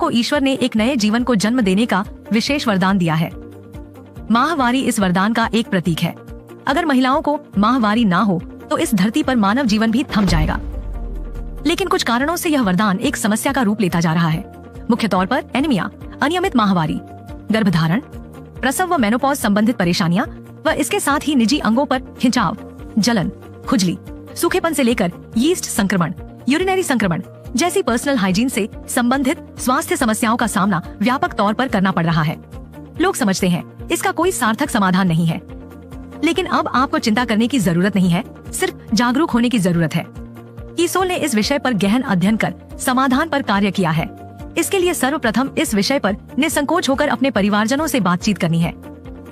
को ईश्वर ने एक नए जीवन को जन्म देने का विशेष वरदान दिया है। माहवारी इस वरदान का एक प्रतीक है। अगर महिलाओं को माहवारी ना हो तो इस धरती पर मानव जीवन भी थम जाएगा। लेकिन कुछ कारणों से यह वरदान एक समस्या का रूप लेता जा रहा है। मुख्य तौर पर एनीमिया, अनियमित माहवारी, गर्भधारण, प्रसव व मेनोपॉज संबंधित परेशानियां व इसके साथ ही निजी अंगों पर खिंचाव, जलन, खुजली, सूखेपन से लेकर यीस्ट संक्रमण, यूरिनरी संक्रमण जैसी पर्सनल हाइजीन से संबंधित स्वास्थ्य समस्याओं का सामना व्यापक तौर पर करना पड़ रहा है। लोग समझते हैं इसका कोई सार्थक समाधान नहीं है, लेकिन अब आपको चिंता करने की जरूरत नहीं है, सिर्फ जागरूक होने की जरूरत है। कीसोल ने इस विषय पर गहन अध्ययन कर समाधान पर कार्य किया है। इसके लिए सर्वप्रथम इस विषय पर निसंकोच होकर अपने परिवारजनों से बातचीत करनी है।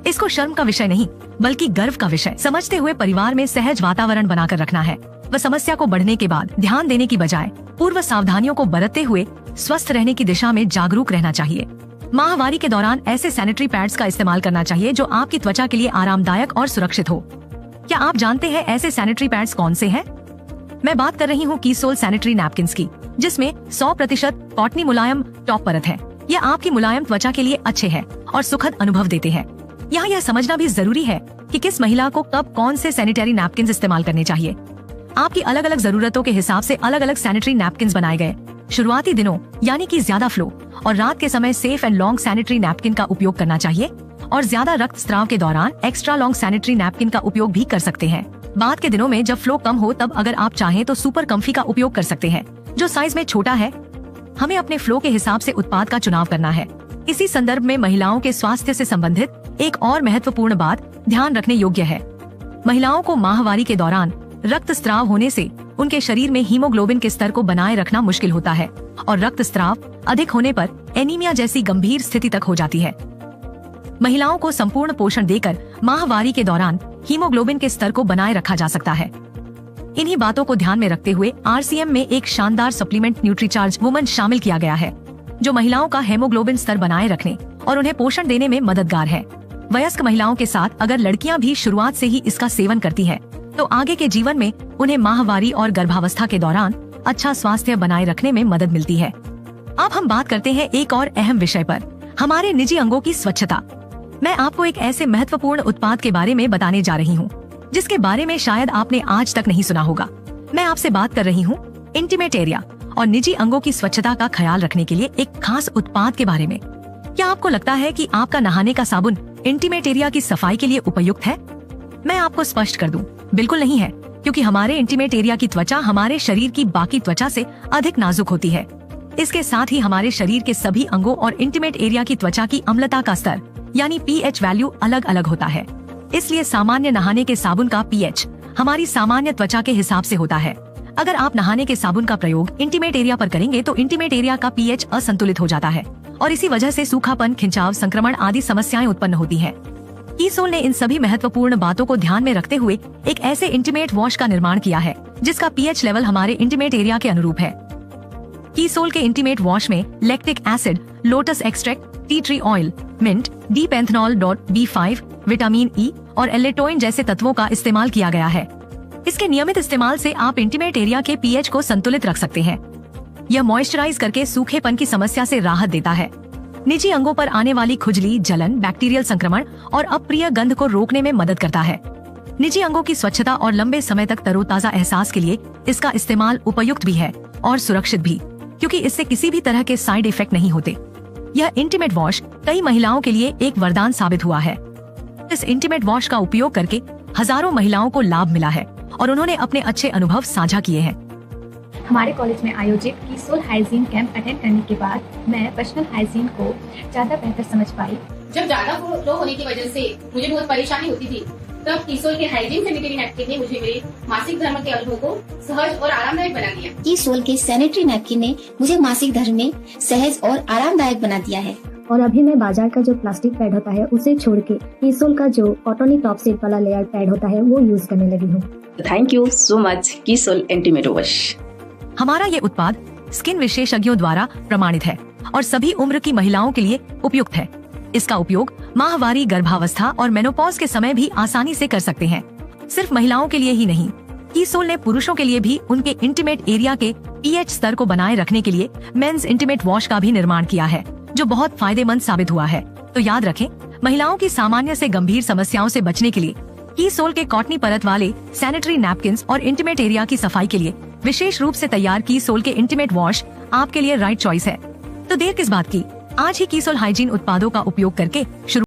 इसको शर्म का विषय नहीं बल्कि गर्व का विषय समझते हुए परिवार में सहज वातावरण बनाकर रखना है व समस्या को बढ़ने के बाद ध्यान देने की बजाय पूर्व सावधानियों को बरतते हुए स्वस्थ रहने की दिशा में जागरूक रहना चाहिए। माहवारी के दौरान ऐसे सैनिटरी पैड्स का इस्तेमाल करना चाहिए जो आपकी त्वचा के लिए आरामदायक और सुरक्षित हो। क्या आप जानते हैं ऐसे सैनिटरी पैड्स कौन से हैं? मैं बात कर रही हूँ कीसोल सैनिटरी नैपकिन्स की, जिसमें 100% कॉटनी मुलायम टॉप परत है। यह आपकी मुलायम त्वचा के लिए अच्छे हैं और सुखद अनुभव देते हैं। यहाँ यह समझना भी जरूरी है कि किस महिला को कब कौन से सैनिटरी नैपकिन्स इस्तेमाल करने चाहिए। आपकी अलग अलग जरूरतों के हिसाब से अलग अलग सैनिटरी नैपकिन्स बनाए गए। शुरुआती दिनों यानी कि ज्यादा फ्लो और रात के समय safe and long sanitary napkin का उपयोग करना चाहिए और ज्यादा रक्तस्राव के दौरान एक्स्ट्रा लॉन्ग सैनिटरी नैपकिन का उपयोग भी कर सकते हैं। बाद के दिनों में जब फ्लो कम हो तब अगर आप चाहें तो सुपर कम्फी का उपयोग कर सकते हैं, जो साइज में छोटा है। हमें अपने फ्लो के हिसाब से उत्पाद का चुनाव करना है। इसी संदर्भ में महिलाओं के स्वास्थ्य से संबंधित एक और महत्वपूर्ण बात ध्यान रखने योग्य है। महिलाओं को माहवारी के दौरान रक्तस्राव होने से उनके शरीर में हीमोग्लोबिन के स्तर को बनाए रखना मुश्किल होता है और रक्तस्राव अधिक होने पर एनीमिया जैसी गंभीर स्थिति तक हो जाती है। महिलाओं को संपूर्ण पोषण देकर माहवारी के दौरान हीमोग्लोबिन के स्तर को बनाए रखा जा सकता है। इन्हीं बातों को ध्यान में रखते हुए RCM में एक शानदार सप्लीमेंट न्यूट्रीचार्ज वुमन शामिल किया गया है, जो महिलाओं का हेमोग्लोबिन स्तर बनाए रखने और उन्हें पोषण देने में मददगार है। वयस्क महिलाओं के साथ अगर लड़कियां भी शुरुआत से ही इसका सेवन करती हैं, तो आगे के जीवन में उन्हें माहवारी और गर्भावस्था के दौरान अच्छा स्वास्थ्य बनाए रखने में मदद मिलती है। अब हम बात करते हैं एक और अहम विषय पर, हमारे निजी अंगों की स्वच्छता। मैं आपको एक ऐसे महत्वपूर्ण उत्पाद के बारे में बताने जा रही हूँ जिसके बारे में शायद आपने आज तक नहीं सुना होगा। मैं आपसे बात कर रही हूँ इंटीमेट एरिया और निजी अंगों की स्वच्छता का ख्याल रखने के लिए एक खास उत्पाद के बारे में। क्या आपको लगता है कि आपका नहाने का साबुन इंटीमेट एरिया की सफाई के लिए उपयुक्त है? मैं आपको स्पष्ट कर दूं, बिल्कुल नहीं है, क्योंकि हमारे इंटीमेट एरिया की त्वचा हमारे शरीर की बाकी त्वचा से अधिक नाजुक होती है। इसके साथ ही हमारे शरीर के सभी अंगों और इंटीमेट एरिया की त्वचा की अम्लता का स्तर यानी pH वैल्यू अलग अलग होता है। इसलिए सामान्य नहाने के साबुन का pH हमारी सामान्य त्वचा के हिसाब से होता है। अगर आप नहाने के साबुन का प्रयोग इंटीमेट एरिया पर करेंगे तो इंटीमेट एरिया का pH असंतुलित हो जाता है और इसी वजह से सूखापन, खिंचाव, संक्रमण आदि समस्याएं उत्पन्न होती हैं। कीसोल ने इन सभी महत्वपूर्ण बातों को ध्यान में रखते हुए एक ऐसे इंटीमेट वॉश का निर्माण किया है जिसका pH लेवल हमारे इंटीमेट एरिया के अनुरूप है। कीसोल के इंटीमेट वॉश में lactic acid, lotus extract, tea tree oil, mint, dexpanthenol B5, vitamin E और एलेटोइन जैसे तत्वों का इस्तेमाल किया गया है। इसके नियमित इस्तेमाल से आप इंटीमेट एरिया के pH को संतुलित रख सकते हैं। यह मॉइस्चराइज करके सूखेपन की समस्या से राहत देता है। निजी अंगों पर आने वाली खुजली, जलन, बैक्टीरियल संक्रमण और अप्रिय गंध को रोकने में मदद करता है। निजी अंगों की स्वच्छता और लंबे समय तक तरोताजा एहसास के लिए इसका इस्तेमाल उपयुक्त भी है और सुरक्षित भी, क्योंकि इससे किसी भी तरह के साइड इफेक्ट नहीं होते। यह इंटीमेट वॉश कई महिलाओं के लिए एक वरदान साबित हुआ है। इस इंटीमेट वॉश का उपयोग करके हजारों महिलाओं को लाभ मिला है और उन्होंने अपने अच्छे अनुभव साझा किए हैं। हमारे कॉलेज में आयोजित कीसोल हाइजीन कैंप अटेंड करने के बाद मैं पर्सनल हाइजीन को ज्यादा बेहतर समझ पाई। जब ज्यादा फ्लो होने की वजह से मुझे बहुत परेशानी होती थी, तब कीसोल के हाइजीन सैनिटरी नैपकिन ने मुझे मेरे मासिक धर्म के अनुभव को सहज और आरामदायक बना दिया। कीसोल के सैनिटरी नैपकिन ने मुझे मासिक धर्म में सहज और आरामदायक बना दिया है। और अभी मैं बाजार का जो प्लास्टिक पैड होता है उसे छोड़ के कीसोल का जो कॉटनी टॉप सीट वाला लेयर पैड होता है वो यूज करने लगी हूँ। Thank you so much Keysoul intimate wash. हमारा ये उत्पाद स्किन विशेषज्ञों द्वारा प्रमाणित है और सभी उम्र की महिलाओं के लिए उपयुक्त है। इसका उपयोग माहवारी, गर्भावस्था और मेनोपॉज के समय भी आसानी से कर सकते हैं। सिर्फ महिलाओं के लिए ही नहीं, कीसोल ने पुरुषों के लिए भी उनके इंटीमेट एरिया के पीएच स्तर को बनाए रखने के लिए मेंस इंटीमेट वॉश का भी निर्माण किया है, जो बहुत फायदेमंद साबित हुआ है। तो याद रखें, महिलाओं की सामान्य से गंभीर समस्याओं से बचने के लिए कीसोल के कॉटनी परत वाले सैनिटरी नैपकिन और इंटीमेट एरिया की सफाई के लिए विशेष रूप से तैयार कीसोल के इंटीमेट वॉश आपके लिए राइट चॉइस है। तो देर किस बात की, आज ही कीसोल हाइजीन उत्पादों का उपयोग करके शुरू